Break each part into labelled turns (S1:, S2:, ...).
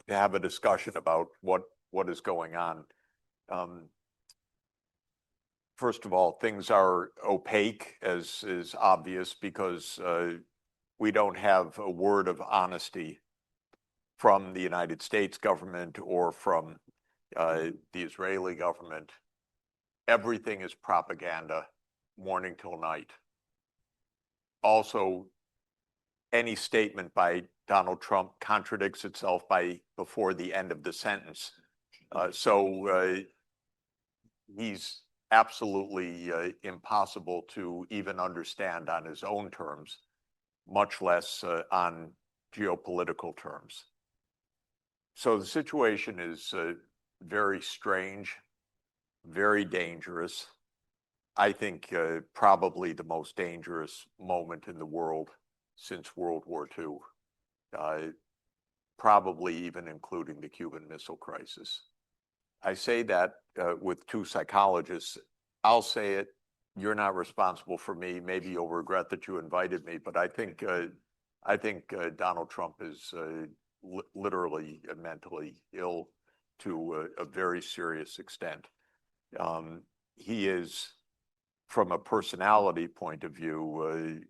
S1: have a discussion about what is going on. First of all, things are opaque, as is obvious, because we don't have a word of honesty from the United States government or from the Israeli government. Everything is propaganda, morning till night. Also, any statement by Donald Trump contradicts itself before the end of the sentence. So he's absolutely impossible to even understand on his own terms, much less on geopolitical terms. So the situation is very strange, very dangerous. I think probably the most dangerous moment in the world since World War II, probably even including the Cuban Missile Crisis. I say that with two psychologists. I'll say it. You're not responsible for me. Maybe you'll regret that you invited me, but I think Donald Trump is literally mentally ill to a very serious extent. He is, from a personality point of view,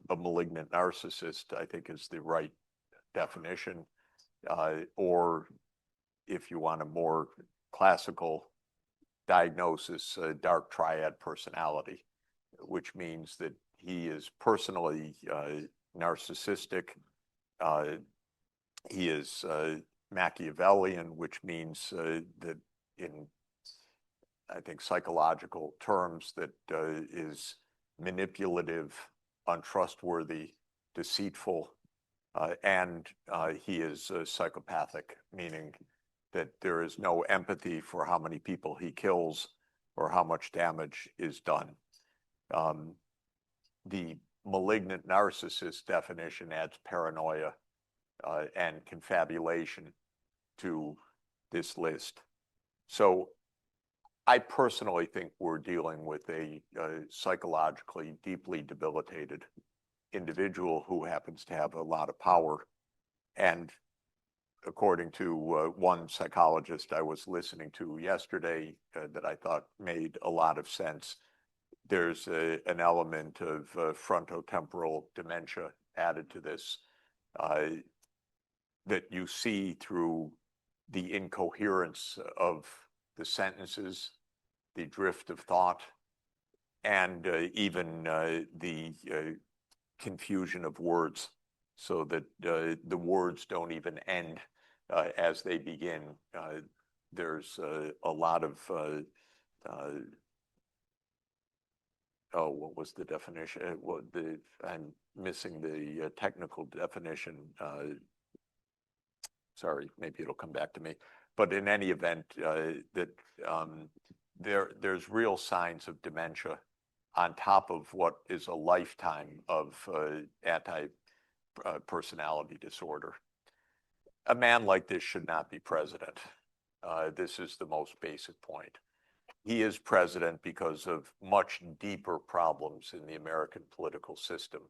S1: a malignant narcissist, I think is the right definition, or if you want a more classical diagnosis, dark triad personality, which means that he is personally narcissistic. He is Machiavellian, which means that in, I think, psychological terms, that is manipulative, untrustworthy, deceitful, and he is psychopathic, meaning that there is no empathy for how many people he kills or how much damage is done. The malignant narcissist definition adds paranoia and confabulation to this list. So I personally think we're dealing with a psychologically deeply debilitated individual who happens to have a lot of power. And according to one psychologist I was listening to yesterday that I thought made a lot of sense, there's an element of frontotemporal dementia added to this that you see through the incoherence of the sentences, the drift of thought, and even the confusion of words, so that the words don't even end as they begin. There's a lot of, what was the definition? I'm missing the technical definition. Sorry, maybe it'll come back to me. But in any event, there's real signs of dementia on top of what is a lifetime of anti-personality disorder. A man like this should not be president. This is the most basic point. He is president because of much deeper problems in the American political system.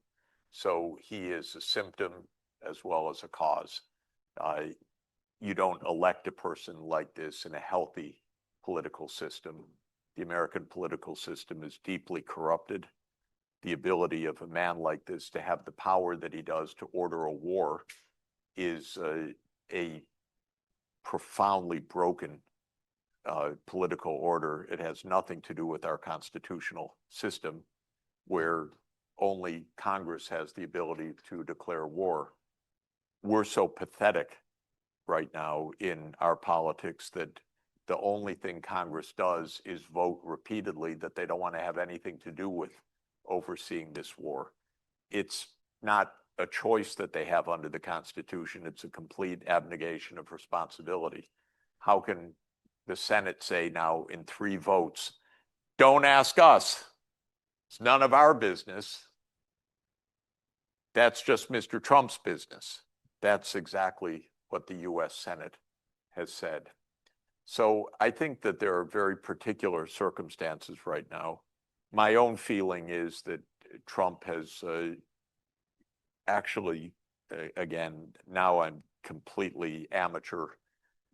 S1: So he is a symptom as well as a cause. You don't elect a person like this in a healthy political system. The American political system is deeply corrupted. The ability of a man like this to have the power that he does to order a war is a profoundly broken political order. It has nothing to do with our constitutional system, where only Congress has the ability to declare war. We're so pathetic right now in our politics that the only thing Congress does is vote repeatedly that they don't want to have anything to do with overseeing this war. It's not a choice that they have under the Constitution. It's a complete abnegation of responsibility. How can the Senate say now in 3 votes, don't ask us, it's none of our business, that's just Mr. Trump's business? That's exactly what the US Senate has said. So I think that there are very particular circumstances right now. My own feeling is that Trump has actually, again, now I'm completely amateur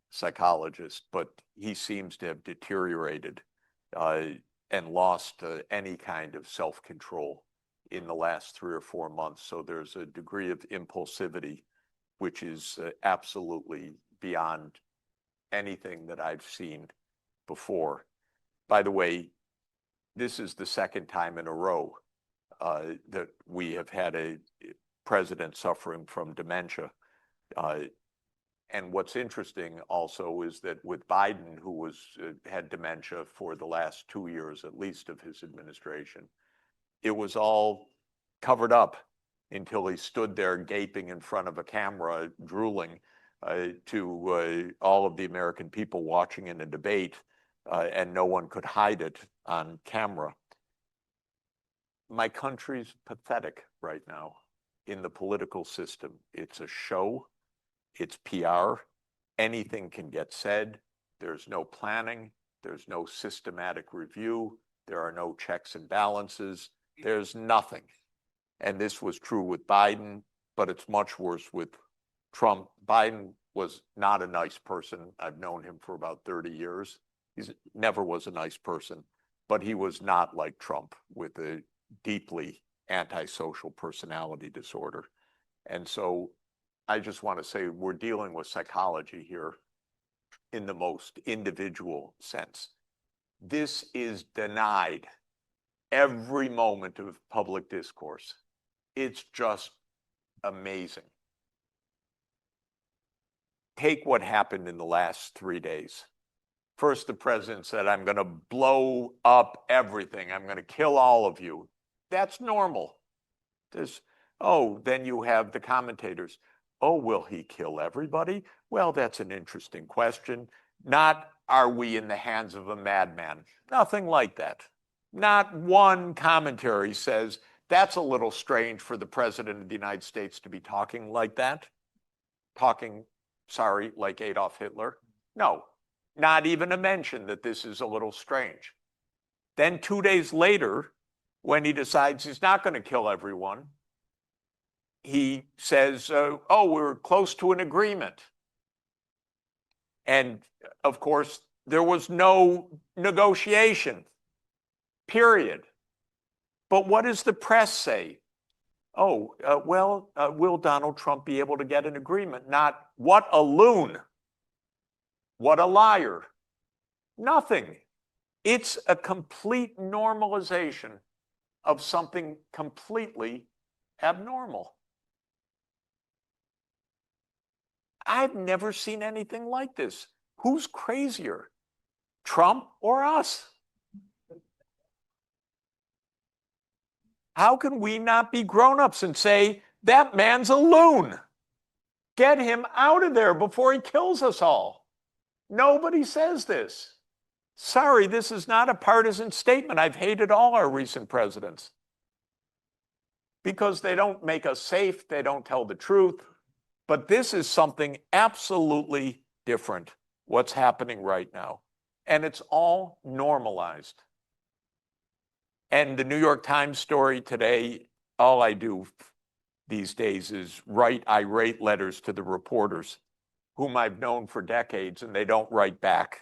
S1: psychologist, but he seems to have deteriorated and lost any kind of self-control in the last 3 or 4 months. So there's a degree of impulsivity which is absolutely beyond anything that I've seen before. By the way, this is the second time in a row that we have had a president suffering from dementia. And what's interesting also is that with Biden, who had dementia for the last 2 years, at least, of his administration, it was all covered up until he stood there gaping in front of a camera, drooling to all of the American people watching in a debate, and no one could hide it on camera. My country's pathetic right now in the political system. It's a show. It's PR. Anything can get said. There's no planning. There's no systematic review. There are no checks and balances. There's nothing. And this was true with Biden, but it's much worse with Trump. Biden was not a nice person. I've known him for about 30 years. He never was a nice person, but he was not like Trump with a deeply antisocial personality disorder. And so I just want to say we're dealing with psychology here in the most individual sense. This is denied every moment of public discourse. It's just amazing. Take what happened in the last 3 days. First, the president said, I'm going to blow up everything. I'm going to kill all of you. That's normal. Then you have the commentators. Oh, will he kill everybody? Well, that's an interesting question. Not, are we in the hands of a madman? Nothing like that. Not one commentary says, that's a little strange for the president of the United States to be talking like that. Like Adolf Hitler. No, not even a mention that this is a little strange. Then 2 days later, when he decides he's not going to kill everyone, he says, we're close to an agreement. And of course, there was no negotiation, period. But what does the press say? Will Donald Trump be able to get an agreement? Not, what a loon, what a liar. Nothing. It's a complete normalization of something completely abnormal. I've never seen anything like this. Who's crazier, Trump or us? How can we not be grown-ups and say, that man's a loon? Get him out of there before he kills us all. Nobody says this. Sorry, this is not a partisan statement. I've hated all our recent presidents because they don't make us safe. They don't tell the truth. But this is something absolutely different, what's happening right now. And it's all normalized. And the New York Times story today, all I do these days is write irate letters to the reporters whom I've known for decades, and they don't write back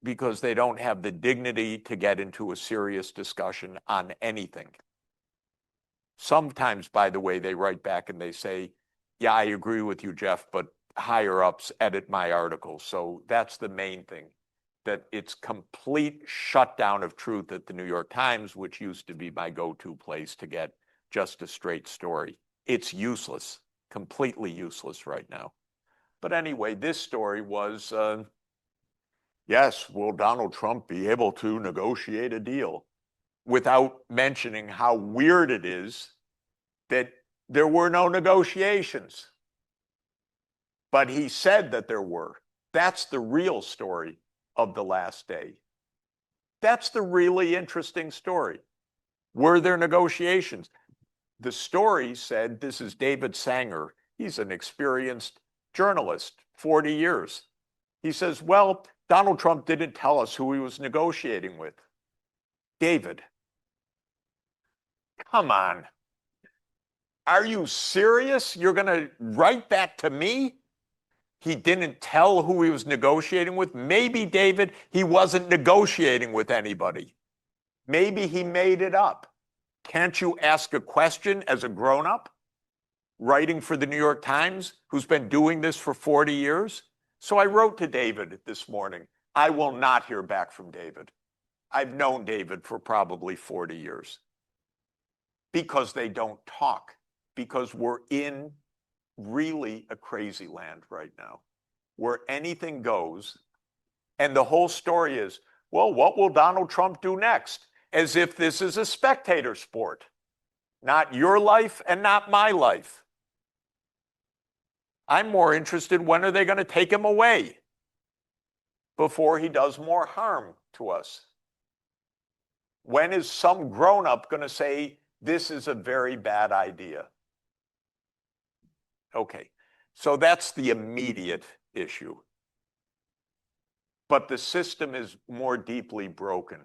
S1: because they don't have the dignity to get into a serious discussion on anything. Sometimes, by the way, they write back and they say, yeah, I agree with you, Jeff, but higher ups edit my article. So that's the main thing, that it's complete shutdown of truth at the New York Times, which used to be my go-to place to get just a straight story. It's useless, completely useless right now. But anyway, this story was, yes, will Donald Trump be able to negotiate a deal? Without mentioning how weird it is that there were no negotiations. But he said that there were. That's the real story of the last day. That's the really interesting story. Were there negotiations? The story said, this is David Sanger. He's an experienced journalist, 40 years. He says, well, Donald Trump didn't tell us who he was negotiating with. David, come on. Are you serious? You're going to write that to me? He didn't tell who he was negotiating with. Maybe, David, he wasn't negotiating with anybody. Maybe he made it up. Can't you ask a question as a grown-up, writing for the New York Times, who's been doing this for 40 years? So I wrote to David this morning. I will not hear back from David. I've known David for probably 40 years. Because they don't talk. Because we're in really a crazy land right now, where anything goes. And the whole story is, well, what will Donald Trump do next? As if this is a spectator sport. Not your life and not my life. I'm more interested, when are they going to take him away before he does more harm to us? When is some grown-up going to say, this is a very bad idea? Okay, so that's the immediate issue. But the system is more deeply broken.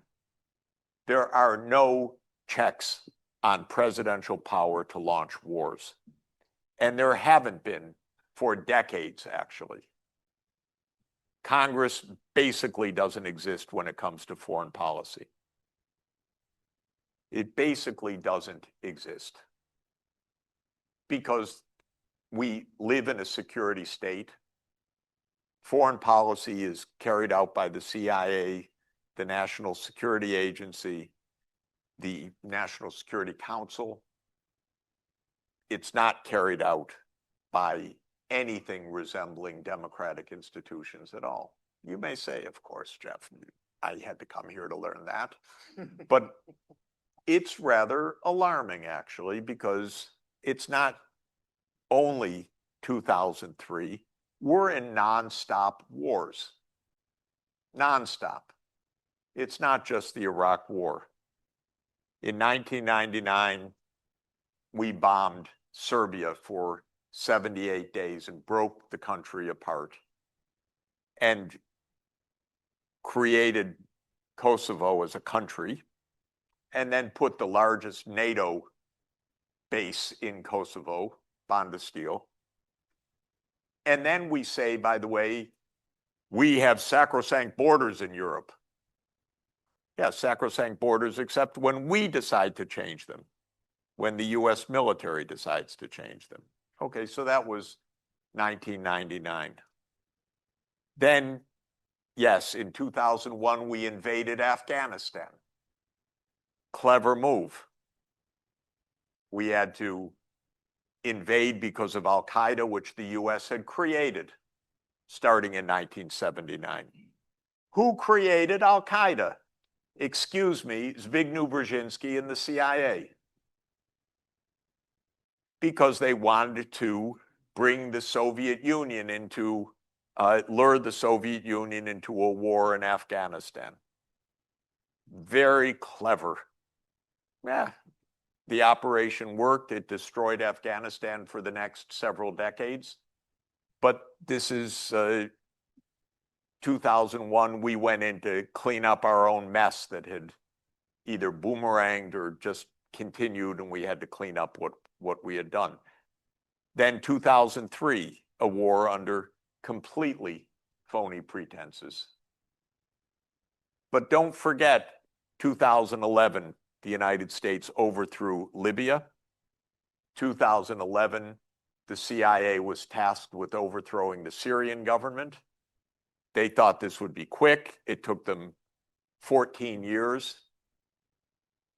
S1: There are no checks on presidential power to launch wars. And there haven't been for decades, actually. Congress basically doesn't exist when it comes to foreign policy. It basically doesn't exist. Because we live in a security state. Foreign policy is carried out by the CIA, the National Security Agency, the National Security Council. It's not carried out by anything resembling democratic institutions at all. You may say, of course, Jeff, I had to come here to learn that. But it's rather alarming, actually, because it's not only 2003. We're in nonstop wars. Nonstop. It's not just the Iraq War. In 1999, we bombed Serbia for 78 days and broke the country apart and created Kosovo as a country, and then put the largest NATO base in Kosovo, Bondesteel. And then we say, by the way, we have sacrosanct borders in Europe. Yeah, sacrosanct borders, except when we decide to change them, when the US military decides to change them. Okay, so that was 1999. Then, yes, in 2001, we invaded Afghanistan. Clever move. We had to invade because of Al-Qaeda, which the US had created starting in 1979. Who created Al-Qaeda? Excuse me, Zbigniew Brzezinski and the CIA. Because they wanted to bring the Soviet Union into, lure the Soviet Union into a war in Afghanistan. Very clever. Yeah, the operation worked. It destroyed Afghanistan for the next several decades. But this is 2001. We went in to clean up our own mess that had either boomeranged or just continued, and we had to clean up what we had done. Then 2003, a war under completely phony pretenses. But don't forget 2011, the United States overthrew Libya. 2011, the CIA was tasked with overthrowing the Syrian government. They thought this would be quick. It took them 14 years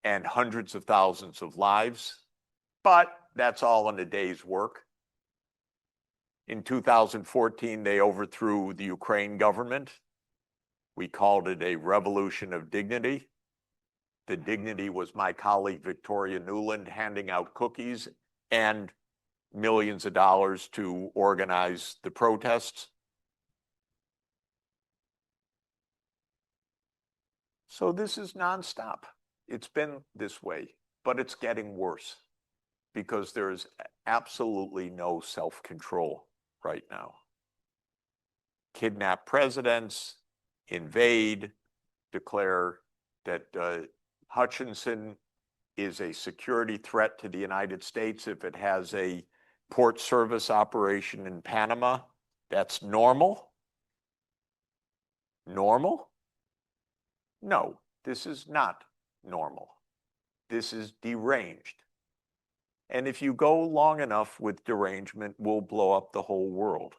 S1: and hundreds of thousands of lives. But that's all in a day's work. In 2014, they overthrew the Ukraine government. We called it a revolution of dignity. The dignity was my colleague Victoria Nuland handing out cookies and millions of dollars to organize the protests. So this is nonstop. It's been this way, but it's getting worse because there's absolutely no self-control right now. Kidnap presidents, invade, declare that Hutchinson is a security threat to the United States, if it has a port service operation in Panama, that's normal? Normal? No, this is not normal. This is deranged. And if you go long enough with derangement, we'll blow up the whole world.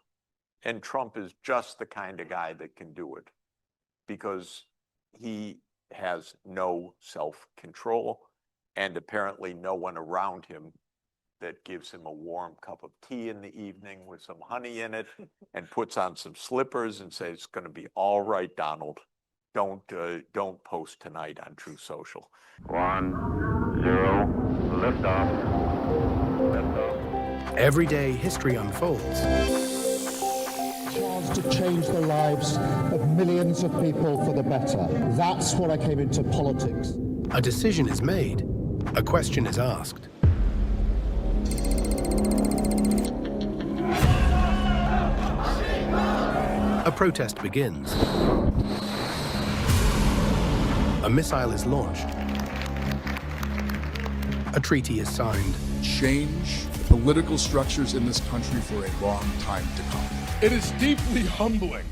S1: And Trump is just the kind of guy that can do it, because he has no self-control and apparently no one around him that gives him a warm cup of tea in the evening with some honey in it and puts on some slippers and says, it's going to be all right, Donald. Don't post tonight on True Social.
S2: 1, 0, liftoff. Liftoff.
S3: Every day, history unfolds.
S4: Chance to change the lives of millions of people for the better. That's what I came into politics.
S3: A decision is made. A question is asked. A protest begins. A missile is launched. A treaty is signed.
S5: Change the political structures in this country for a long time to come. It is deeply humbling.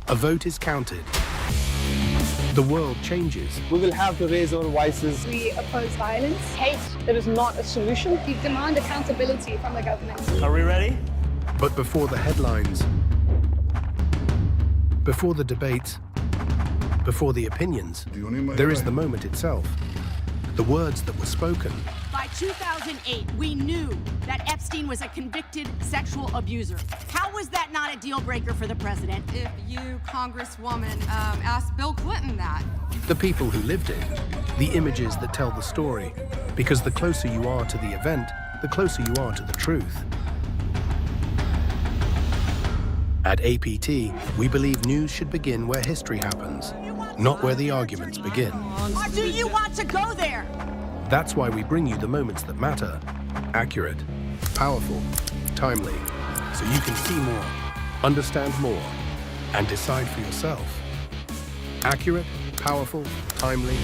S3: A vote is counted. The world changes.
S6: We will have to raise our voices.
S7: We oppose violence. Hate, it is not a solution. We demand accountability from the government.
S6: Are we ready?
S3: But before the headlines, before the debates, before the opinions, there is the moment itself. The words that were spoken.
S8: By 2008, we knew that Epstein was a convicted sexual abuser. How was that not a deal breaker for the president?
S9: If you, Congresswoman, asked Bill Clinton that.
S3: The people who lived it, the images that tell the story, because the closer you are to the event, the closer you are to the truth. At APT, we believe news should begin where history happens, not where the arguments begin.
S8: Or do you want to go there?
S3: That's why we bring you the moments that matter. Accurate, powerful, timely, so you can see more, understand more, and decide for yourself. Accurate, powerful, timely,